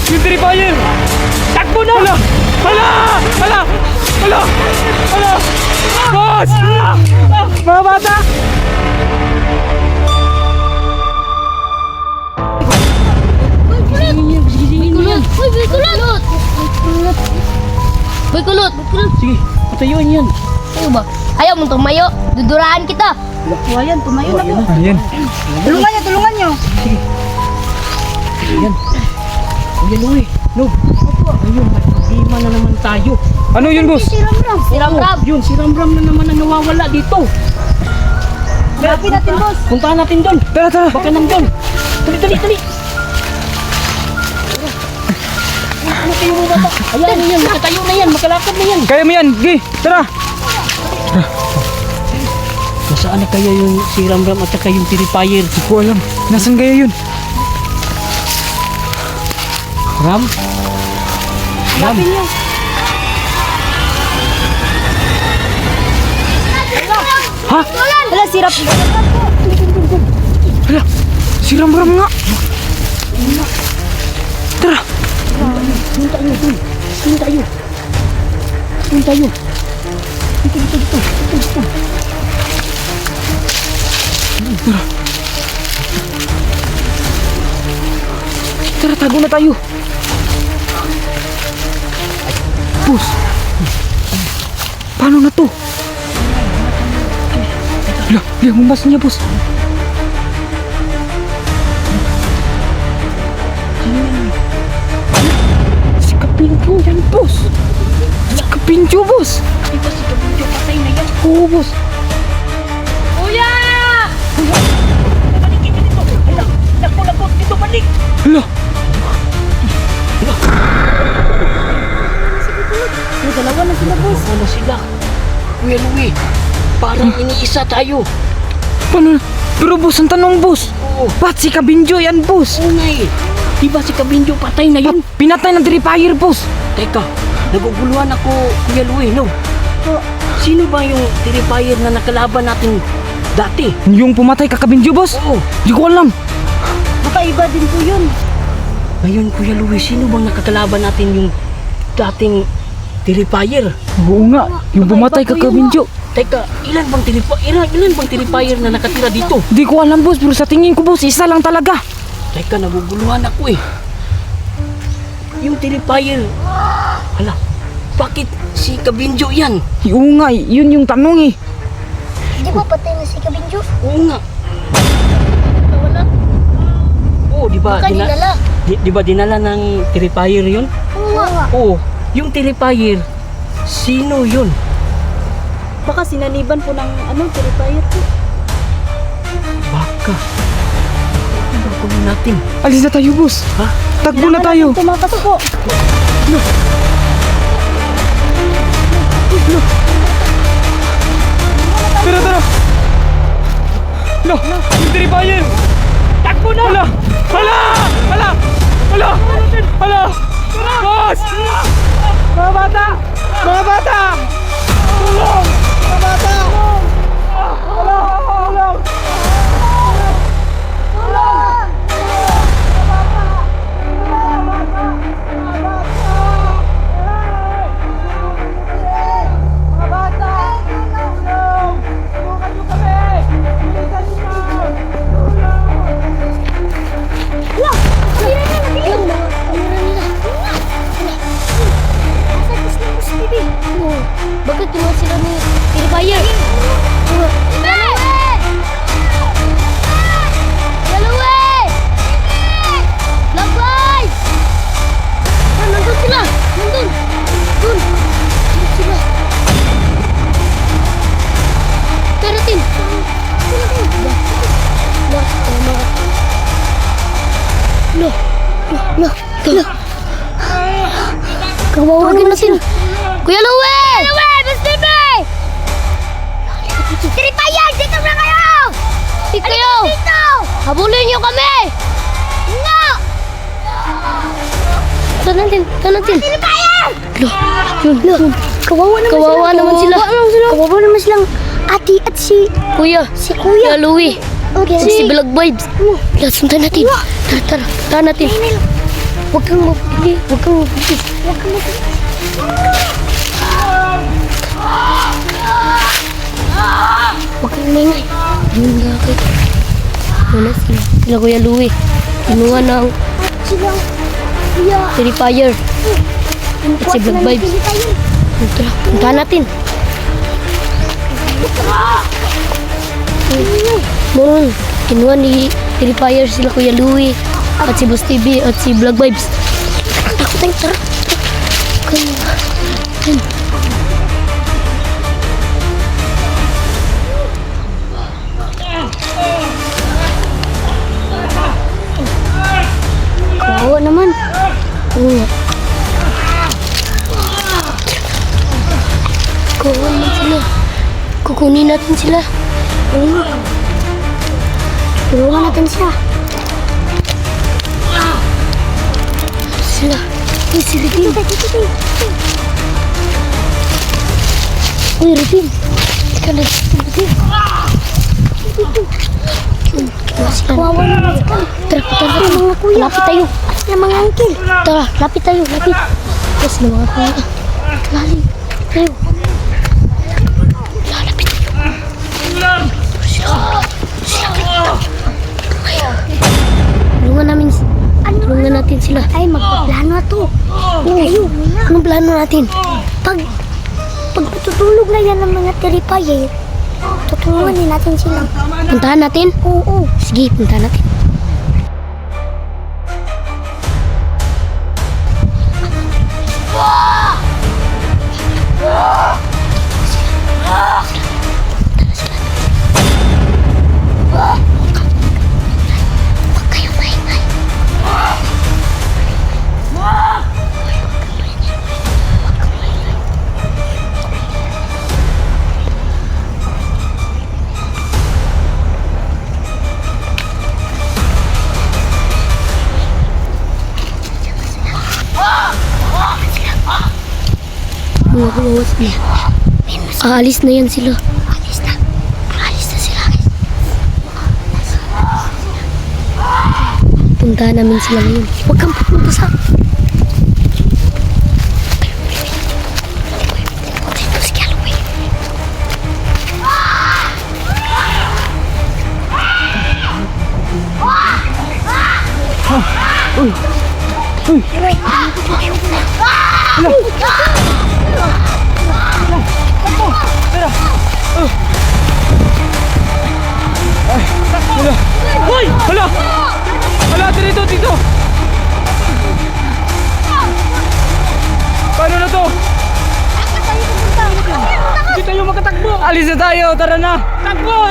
Yung Terrifier! Takbo na! Hala! Hala! Hala! Hala! Hala! Boss! Mga bata! Boy kulot! Sige, patayuan yan. Ayaw ba? Ayaw mong tumayo. Duduraan kita. Ayan, tumayo na po. Ayan. Tulungan nyo. Sige. Ayan. Ayan, Uy. No. Ayun, magkakima na naman tayo. Ano yun, boss? Si Ramram. Si Ramram. Yun, si Ramram na naman ang nawawala dito. Hanapin natin, boss. Puntahan natin doon. Tara, tara. Baka nandun. Dali. Ano kayo mo bata? Ayan, yan. Makatayo na yan. Makalakad na yan. Kaya mo yan. Gi, tara. Nasaan na kaya yung si Ramram at saka yung Terrifier? Hindi ko alam. Nasaan kaya yun? Ram? Ram? Ha? Wala, sirap. Hala, si Ramram nga. Tara. Doon tayo. Dito. Tara, tago na tayo. Boss. Paano na to? Hala, humas niya, boss. Si Kapinjo yan, boss. Si Kapinjo, boss. Di ba si Kapinjo patay na yan? Oo, boss. Kuya! Balik kita dito. Hala, lakot dito, balik. Hala. Dalawa na sila, boss. Ano sila? Kuya Louie, parang iniisa tayo. Paano? Pero boss, ang tanong, boss. Oo. Ba't si Kapinjo yan, boss? Oo nga eh. Di ba si Kapinjo patay na yun? Pinatay ng Terrifier, boss. Teka, naguguluhan ako, Kuya Louie, no? Sino ba yung Terrifier na nakalaban natin dati? Yung pumatay ka Kapinjo, boss? Oo. Di ko alam. Baka iba din po yun. Ngayon, Kuya Louie, sino bang nakakalaban natin yung dating Terrifier? Oo nga, yung pumatay ka Kapinjo. Teka, ilan bang Terrifier na nakatira dito? Di ko alam, boss, pero sa tingin ko, boss, isa lang talaga. Teka, naguguluhan ako eh. Yung Terrifier, hala, bakit si Kapinjo yan? Oo nga, yun yung tanong eh. Di ba patay na si Kabinjo? Oo nga. Wala. Oo, di ba? Baka dinala. Di ba dinala ng Terrifier yun? Oo nga. Oo, yung Terrifier, sino yun? Baka sinaniban po ng Terrifier po. Baka. Ano ba gawin natin? Alis na tayo, boss. Ha? Tagbo na Kailangan tayo. natin tumakas po. Tara. Hala, yung Terrifier. Tagbo na. Hala. Boss! Mga bata! Tulong! Mga bata! Tulong! Bakit kinuha sila ni Terrifier? Dalawa! Labay! Nandun sila! Nandun sila! Taratin! No! Kawawagin natin! Kuya Louie! Mas Bibi! Terrifier! Dito na kayo! Kayo! Dito! Habulin niyo kami! No! Saan natin? Terrifier! Yun. Kawawa naman sila. Kawawa naman silang ati at si Kuya. Si Kuya Louie. Okay. Si Vlog Vibes. Sundan natin. Tara natin. Huwag kang mapili. Huwag kang mapili. Huwag kang mapili. Huwag kang maingay. Yun nga kayo. Wala sila. Sila Kuya Louie. Kinuha ng Silang, kuya. Terrifier. At si Black Vibes. Tara, puntahan natin. Noon, kinuha ni Terrifier sila Kuya Louie at si Boss TV at si Black Vibes. Takot tayo, tara. Kawawa naman. Oo nga. Kawawa naman sila. Kukunin natin sila. Oo nga. Tulungan natin siya. Sila. Uy, si Ripin. Dito. Uy, Ripin. Ika na. Ripin. Kawawa naman sila. Tara, tara. Mga kuya. Lapit tayo. Sila mga uncle. Tara, lapit tayo. Lapit. Yes, na mga kuya. Lalim. Tayo. Lalapit tayo. Tulungan natin sila. Ay, magpaplano na to. Oo. Anong plano natin? Pag tutulog na yan ng mga terrifier, tutulungan din natin sila. Puntahan natin? Oo. Sige, puntahan natin. Huwag kayong maingay. Mga kawawa sila. Aalis na yan sila. Alis na. Alis na sila. Puntahan namin sila ngayon. Huwag kang pupunta sa... Dito si Halloween. Hoy! Hala! Hala, dito! Paano na to? Hindi tayo makatakbo! Alis na tayo! Tara na! Takbo!